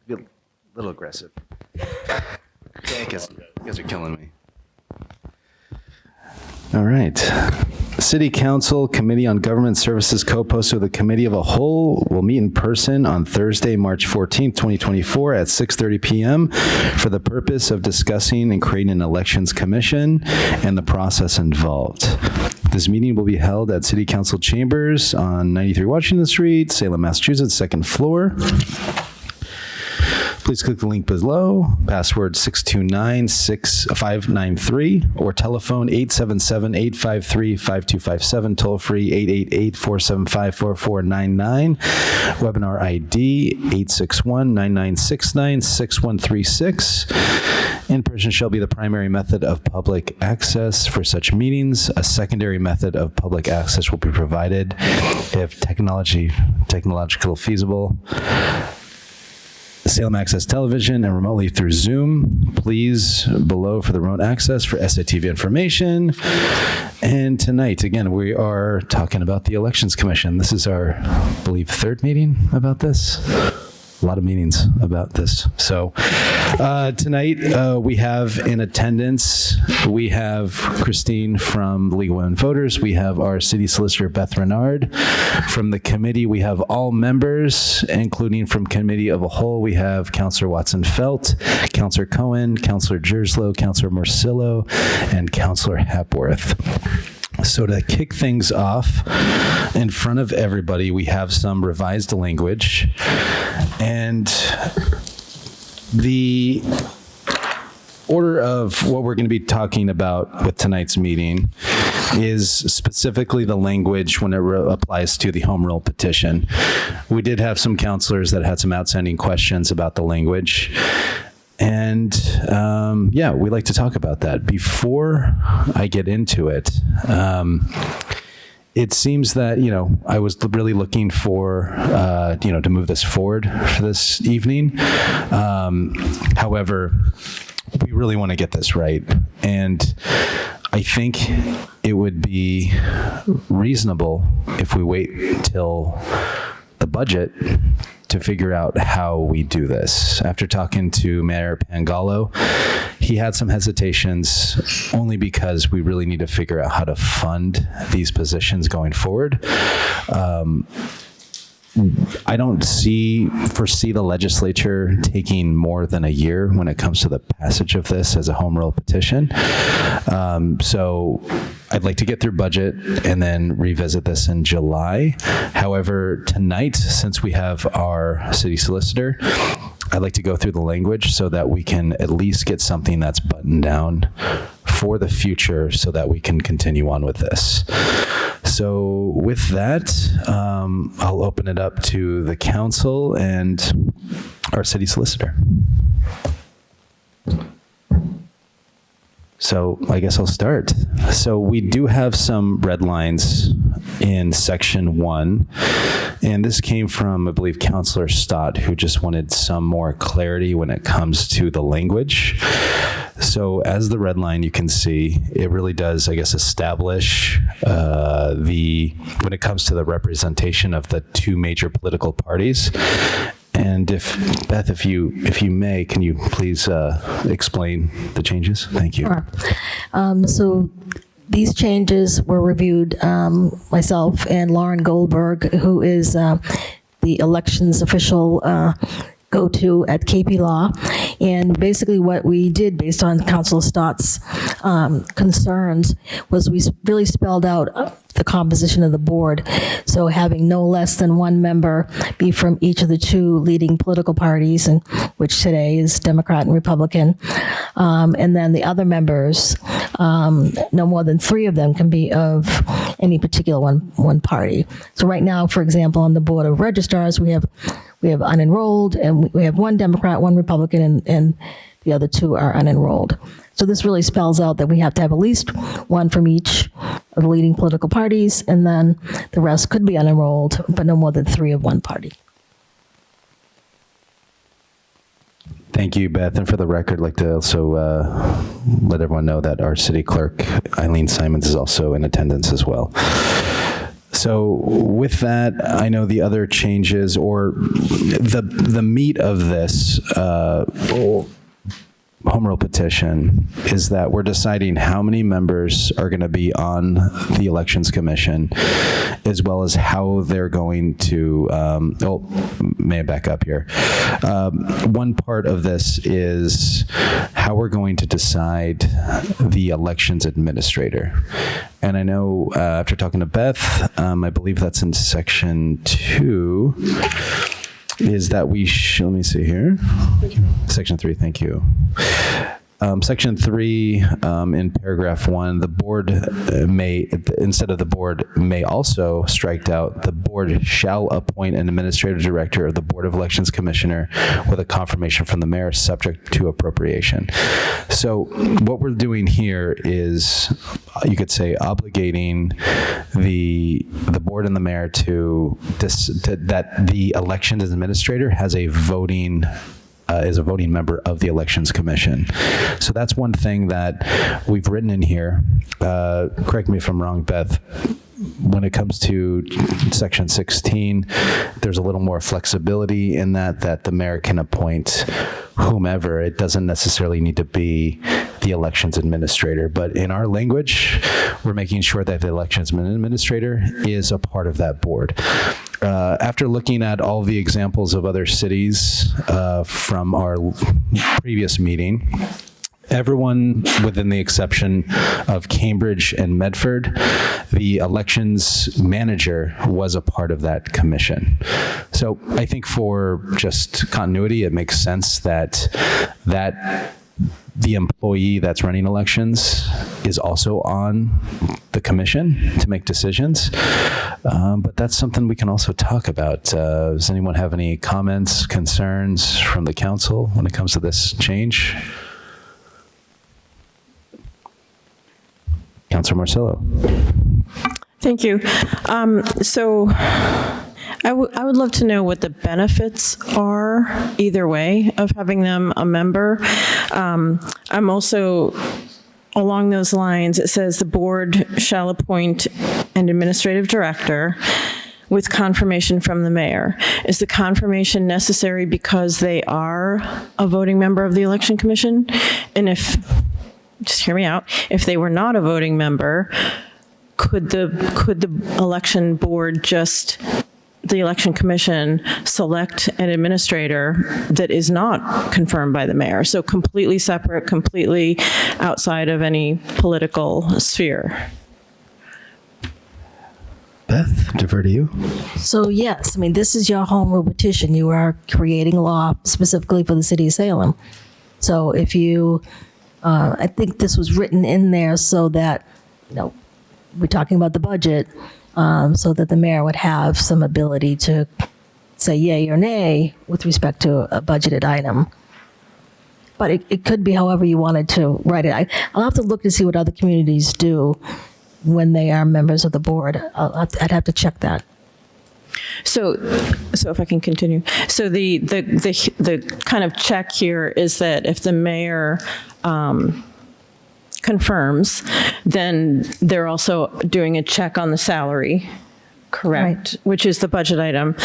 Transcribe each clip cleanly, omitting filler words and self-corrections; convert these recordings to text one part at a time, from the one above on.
Be a little aggressive. Yeah, you guys are killing me. All right. City Council Committee on Government Services co-posted with the Committee of a Whole will meet in person on Thursday, March 14th, 2024 at 6:30 p.m. for the purpose of discussing and creating an elections commission and the process involved. This meeting will be held at City Council Chambers on 93 Washington Street, Salem, Massachusetts, second floor. Please click the link below, password 629-6593, or telephone 877-853-5257, toll free 888-475-4499, webinar ID 861-9969-6136. In-person shall be the primary method of public access for such meetings. A secondary method of public access will be provided if technological feasible. Salem Access Television and remotely through Zoom. Please below for the remote access for SATV information. And tonight, again, we are talking about the Elections Commission. This is our, I believe, third meeting about this. A lot of meetings about this. So tonight we have in attendance, we have Christine from the League of Women Voters. We have our city solicitor, Beth Renard. From the committee, we have all members, including from Committee of a Whole, we have Councilor Watson-Felt, Councilor Cohen, Councilor Jerslow, Councilor Morcillo, and Councilor Hepworth. So to kick things off, in front of everybody, we have some revised language. And the order of what we're going to be talking about with tonight's meeting is specifically the language when it applies to the home rule petition. We did have some counselors that had some outstanding questions about the language. And yeah, we'd like to talk about that. Before I get into it, it seems that, I was really looking for, to move this forward for this evening. However, we really want to get this right. And I think it would be reasonable if we wait till the budget to figure out how we do this. After talking to Mayor Pangallo, he had some hesitations only because we really need to figure out how to fund these positions going forward. I don't foresee the legislature taking more than a year when it comes to the passage of this as a home rule petition. So I'd like to get through budget and then revisit this in July. However, tonight, since we have our city solicitor, I'd like to go through the language so that we can at least get something that's buttoned down for the future so that we can continue on with this. So with that, I'll open it up to the council and our city solicitor. So I guess I'll start. So we do have some red lines in section 1, and this came from, I believe, Councilor Stott, who just wanted some more clarity when it comes to the language. So as the red line, you can see, it really does, I guess, establish when it comes to the representation of the two major political parties. And Beth, if you may, can you please explain the changes? Thank you. Sure. So these changes were reviewed, myself and Lauren Goldberg, who is the elections official go-to at KP Law. And basically what we did based on Councilor Stott's concerns was we really spelled out the composition of the board. So having no less than one member be from each of the two leading political parties, and which today is Democrat and Republican. And then the other members, no more than 3 of them can be of any particular one party. So right now, for example, on the Board of Registrars, we have unenrolled, and we have 1 Democrat, 1 Republican, and the other 2 are unenrolled. So this really spells out that we have to have at least 1 from each of the leading political parties, and then the rest could be unenrolled, but no more than 3 of one party. Thank you, Beth. And for the record, I'd like to also let everyone know that our city clerk, Eileen Simons, is also in attendance as well. So with that, I know the other changes or the meat of this home rule petition is that we're deciding how many members are going to be on the Elections Commission, as well as how they're going to, may I back up here? One part of this is how we're going to decide the elections administrator. And I know after talking to Beth, I believe that's in section 2, is that let me see here. Section 3, thank you. Section 3, in paragraph 1, the board may, instead of the board may also strike out, the board shall appoint an administrative director of the Board of Elections Commissioner with a confirmation from the mayor subject to appropriation. So what we're doing here is, you could say, obligating the board and the mayor to that the elections administrator has a voting is a voting member of the Elections Commission. So that's one thing that we've written in here. Correct me if I'm wrong, Beth. When it comes to section 16, there's a little more flexibility in that the mayor can appoint whomever. It doesn't necessarily need to be the elections administrator, but in our language, we're making sure that the elections administrator is a part of that board. After looking at all the examples of other cities from our previous meeting, everyone, within the exception of Cambridge and Medford, the elections manager was a part of that commission. So I think for just continuity, it makes sense that the employee that's running elections is also on the commission to make decisions. But that's something we can also talk about. Does anyone have any comments, concerns from the council when it comes to this change? Councilor Marcello. Thank you. So I would love to know what the benefits are either way of having them a member. I'm also, along those lines, it says the board shall appoint an administrative director with confirmation from the mayor. Is the confirmation necessary because they are a voting member of the Election Commission? And if, just hear me out, if they were not a voting member, could the election board the Election Commission select an administrator that is not confirmed by the mayor? So completely separate, completely outside of any political sphere. Beth, defer to you. So yes, I mean, this is your home rule petition. You are creating law specifically for the city of Salem. So if you, I think this was written in there so that, we're talking about the budget, so that the mayor would have some ability to say yay or nay with respect to a budgeted item. But it could be however you wanted to write it. I'll have to look to see what other communities do when they are members of the board. I'd have to check that. So if I can continue. So the kind of check here is that if the mayor confirms, then they're also doing a check on the salary, correct? Right. Which is the budget item.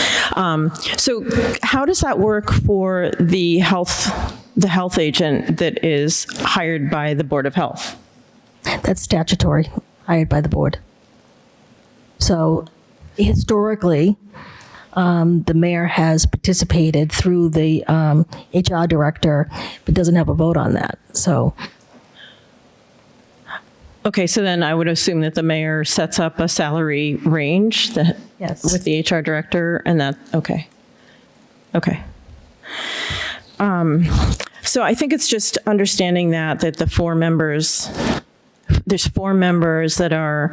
So how does that work for the health agent that is hired by the Board of Health? That's statutory, hired by the board. So historically, the mayor has participated through the HR director, but doesn't have a vote on that. So. Okay, so then I would assume that the mayor sets up a salary range Yes. with the HR director, and that, okay. So I think it's just understanding that the 4 members, there's 4 members that are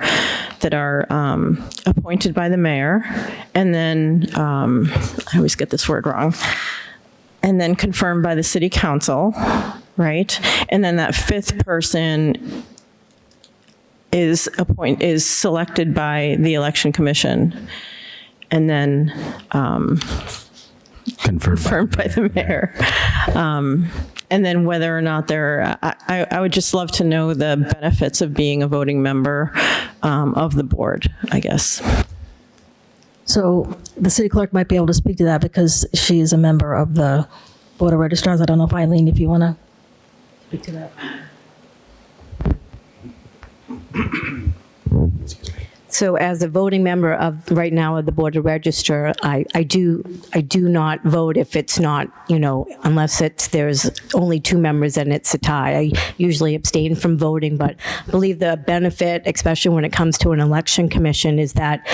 appointed by the mayor, and then, I always get this word wrong, and then confirmed by the city council, right? And then that 5th person is selected by the Election Commission, and then confirmed by the mayor. And then whether or not I would just love to know the benefits of being a voting member of the board, I guess. So the city clerk might be able to speak to that because she is a member of the Board of Registrars. I don't know if Eileen, if you want to speak to that. So as a voting member of right now of the Board of Register, I do not vote if it's not, unless there's only 2 members and it's a tie. I usually abstain from voting, but I believe the benefit, especially when it comes to an election commission, is that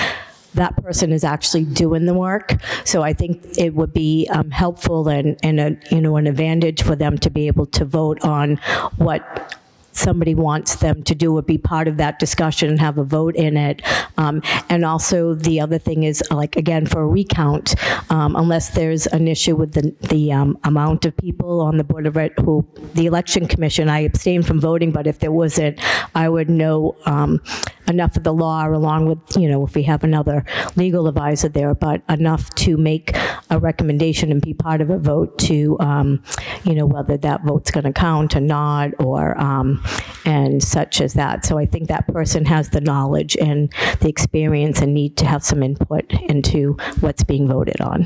that person is actually doing the work. So I think it would be helpful and an advantage for them to be able to vote on what somebody wants them to do, or be part of that discussion and have a vote in it. And also the other thing is, again, for a recount, unless there's an issue with the amount of people on the Board of the Election Commission, I abstain from voting, but if there wasn't, I would know enough of the law, along with, if we have another legal advisor there, but enough to make a recommendation and be part of a vote to, whether that vote's going to count or not, or and such as that. So I think that person has the knowledge and the experience and need to have some input into what's being voted on.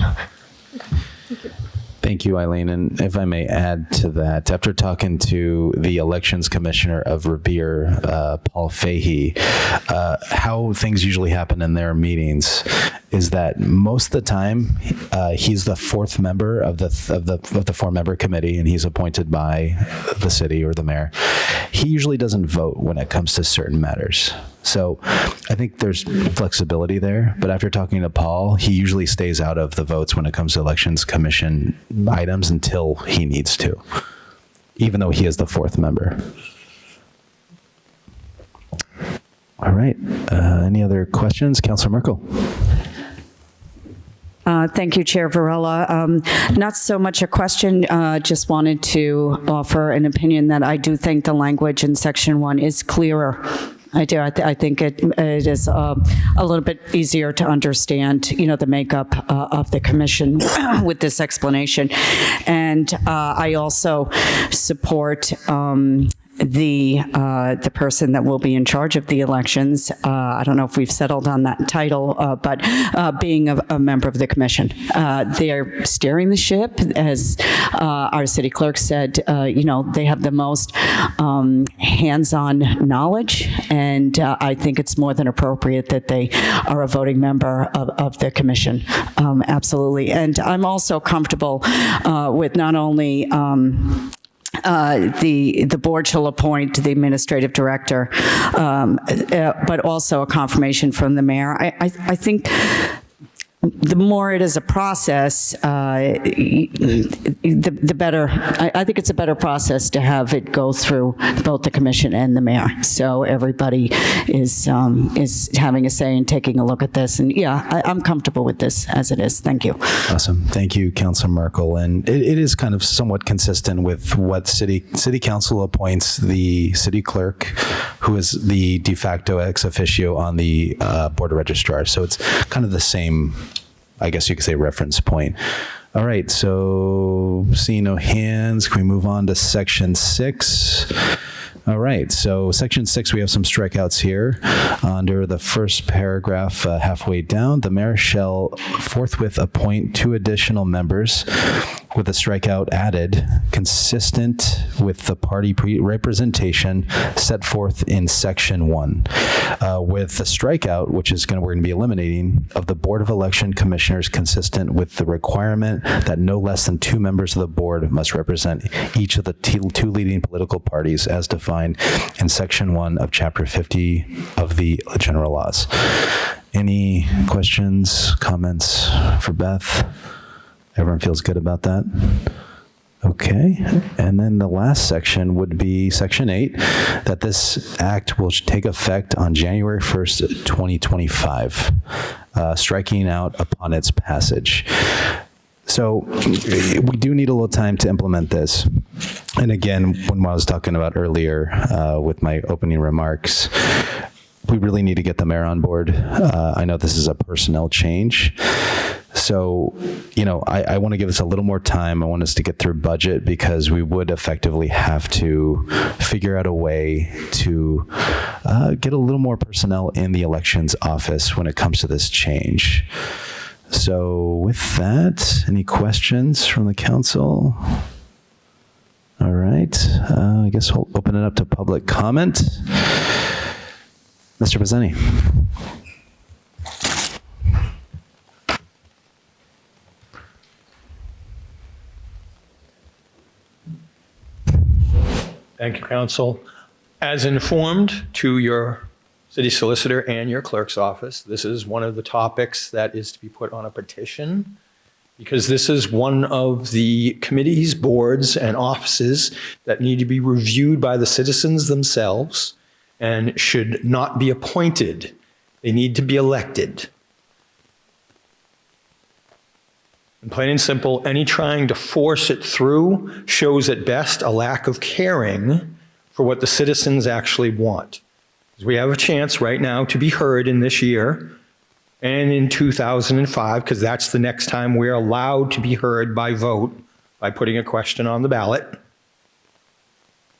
Thank you, Eileen. And if I may add to that, after talking to the elections commissioner of Revere, Paul Fahey, how things usually happen in their meetings is that most of the time he's the 4th member of the 4-member committee, and he's appointed by the city or the mayor. He usually doesn't vote when it comes to certain matters. So I think there's flexibility there, but after talking to Paul, he usually stays out of the votes when it comes to elections commission items until he needs to, even though he is the 4th member. All right. Any other questions? Councilor Merkel. Thank you, Chair Varela. Not so much a question, just wanted to offer an opinion that I do think the language in Section 1 is clearer. I do. I think it is a little bit easier to understand, the makeup of the commission with this explanation. And I also support the person that will be in charge of the elections. I don't know if we've settled on that title, but being a member of the commission. They're steering the ship, as our city clerk said. They have the most hands-on knowledge, and I think it's more than appropriate that they are a voting member of the commission. Absolutely. And I'm also comfortable with not only the board shall appoint the administrative director, but also a confirmation from the mayor. I think the more it is a process, the better. I think it's a better process to have it go through both the commission and the mayor, so everybody is having a say and taking a look at this. And yeah, I'm comfortable with this as it is. Thank you. Awesome. Thank you, Councilor Merkel. And it is kind of somewhat consistent with what city council appoints the city clerk, who is the de facto ex officio on the Board of Registrars. So it's kind of the same, I guess you could say, reference point. All right, so seeing no hands, can we move on to Section 6? All right, so Section 6, we have some strikeouts here. Under the first paragraph, halfway down, the mayor shall forthwith appoint 2 additional members with a strikeout added, consistent with the party representation set forth in Section 1. With the strikeout, which is we're going to be eliminating, of the Board of Election Commissioners, consistent with the requirement that no less than 2 members of the board must represent each of the 2 leading political parties as defined in Section 1 of Chapter 50 of the General Laws. Any questions, comments for Beth? Everyone feels good about that? Okay. And then the last section would be Section 8, that this act will take effect on January 1st, 2025, striking out upon its passage. So we do need a little time to implement this. And again, when I was talking about earlier with my opening remarks, we really need to get the mayor on board. I know this is a personnel change. So, I want to give us a little more time. I want us to get through budget because we would effectively have to figure out a way to get a little more personnel in the elections office when it comes to this change. So with that, any questions from the council? All right. I guess we'll open it up to public comment. Mr. Pizzani. Thank you, Council. As informed to your city solicitor and your clerk's office, this is one of the topics that is to be put on a petition because this is one of the committees, boards, and offices that need to be reviewed by the citizens themselves and should not be appointed. They need to be elected. And plain and simple, any trying to force it through shows at best a lack of caring for what the citizens actually want. We have a chance right now to be heard in this year and in 2005, because that's the next time we're allowed to be heard by vote by putting a question on the ballot.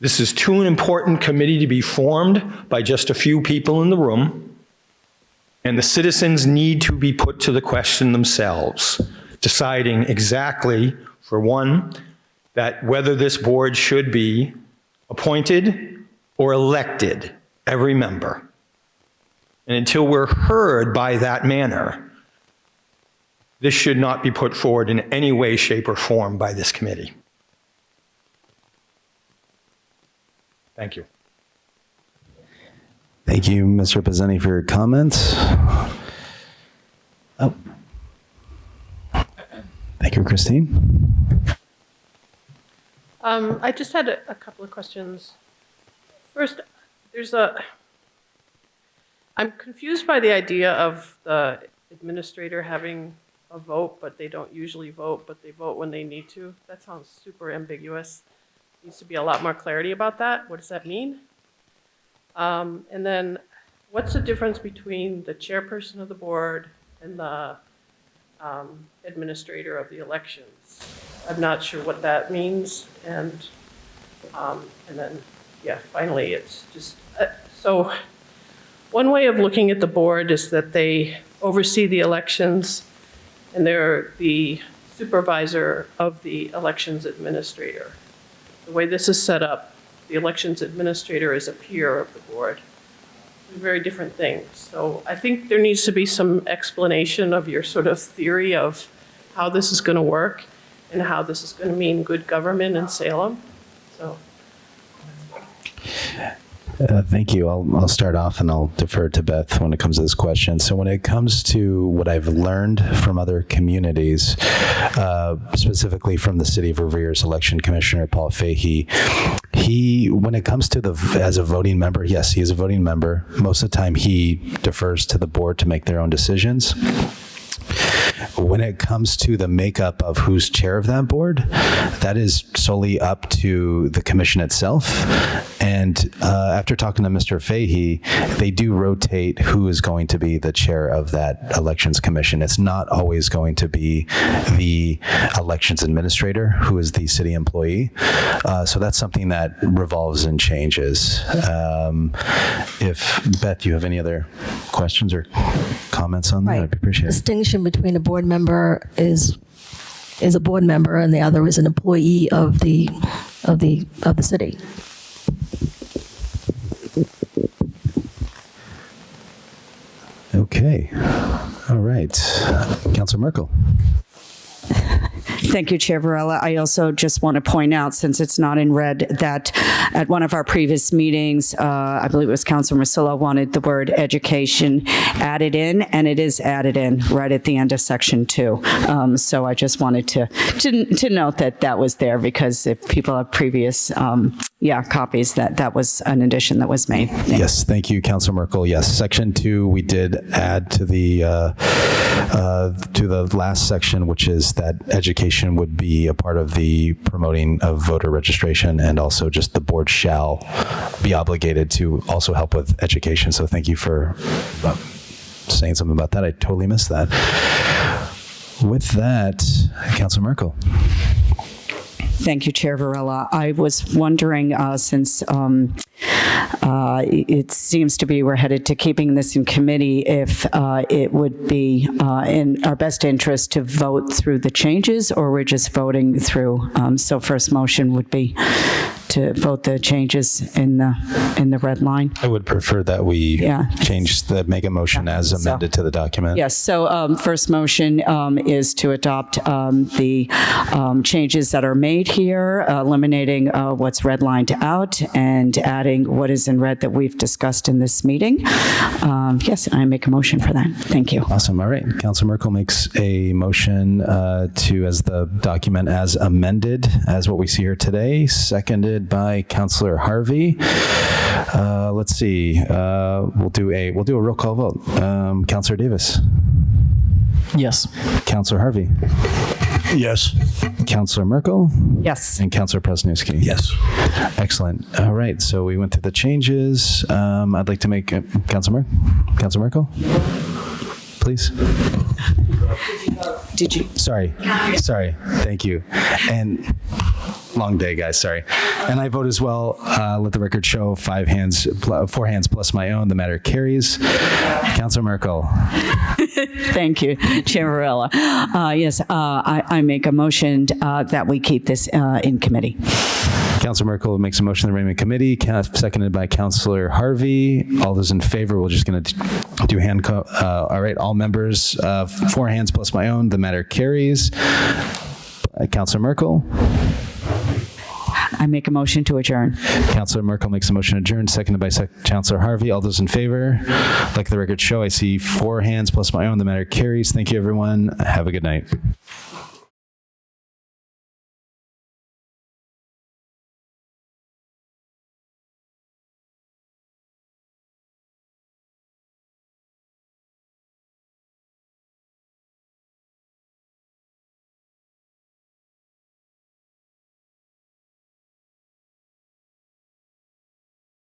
This is too important committee to be formed by just a few people in the room, and the citizens need to be put to the question themselves, deciding exactly, for one, that whether this board should be appointed or elected, every member. And until we're heard by that manner, this should not be put forward in any way, shape, or form by this committee. Thank you. Thank you, Mr. Pizzani, for your comments. Oh. Thank you, Christine. I just had a couple of questions. First, I'm confused by the idea of the administrator having a vote, but they don't usually vote, but they vote when they need to. That sounds super ambiguous. Needs to be a lot more clarity about that. What does that mean? And then what's the difference between the chairperson of the board and the administrator of the elections? I'm not sure what that means. And then, yeah, finally, it's just, so one way of looking at the board is that they oversee the elections and they're the supervisor of the elections administrator. The way this is set up, the elections administrator is a peer of the board. They're very different things. So I think there needs to be some explanation of your sort of theory of how this is going to work and how this is going to mean good government in Salem. So. Thank you. I'll start off and I'll defer to Beth when it comes to this question. So when it comes to what I've learned from other communities, specifically from the City of Revere's election commissioner, Paul Fahey, when it comes to as a voting member, yes, he is a voting member. Most of the time he defers to the board to make their own decisions. When it comes to the makeup of who's chair of that board, that is solely up to the commission itself. And after talking to Mr. Fahey, they do rotate who is going to be the chair of that elections commission. It's not always going to be the elections administrator who is the city employee. So that's something that revolves and changes. If, Beth, you have any other questions or comments on that, Right. I'd appreciate it. Distinction between a board member is a board member and the other is an employee of the city. Okay. All right. Councilor Merkel. Thank you, Chair Varela. I also just want to point out, since it's not in red, that at one of our previous meetings, I believe it was Councilor Marcillo wanted the word education added in, and it is added in right at the end of section 2. So I just wanted to note that was there, because if people have previous copies, that was an addition that was made. Yes, thank you, Councilor Merkel. Yes, section 2 we did add to the last section, which is that education would be a part of the promoting of voter registration, and also just the board shall be obligated to also help with education. So thank you for saying something about that. I totally missed that. with that, Councilor Merkel. Thank you, Chair Varela. I was wondering, since it seems to be we're headed to keeping this in committee, if it would be in our best interest to vote through the changes, or we're just voting through. So first motion would be to vote the changes in the red line. I would prefer that we make a motion as So- amended to the document. Yes, so first motion is to adopt the changes that are made here, eliminating what's redlined out and adding what is in red that we've discussed in this meeting. Yes, I make a motion for that. Thank you. Awesome. All right. Councilor Merkel makes a motion to, as the document as amended, as what we see here today, seconded by Councilor Harvey. Let's see. We'll do a roll call vote. Councilor Davis. Yes. Councilor Harvey. Yes. Councilor Merkel. Yes. And Councilor Presnowski. Yes. Excellent. All right. So we went through the changes. I'd like to make Councilor Merkel, please. Did you? Sorry. Thank you. And long day, guys. Sorry. And I vote as well. Let the record show 4 hands plus my own. The matter carries. Councilor Merkel. Thank you, Chair Varela. Yes, I make a motion that we keep this in committee. Councilor Merkel makes a motion to remain in committee, seconded by Councilor Harvey. All those in favor, we're just going to do hand all right, all members, 4 hands plus my own. The matter carries. Councilor Merkel. I make a motion to adjourn. Councilor Merkel makes a motion to adjourn, seconded by Councilor Harvey. All those in favor? Like the record show, I see 4 hands plus my own. The matter carries. Thank you, everyone. Have a good night.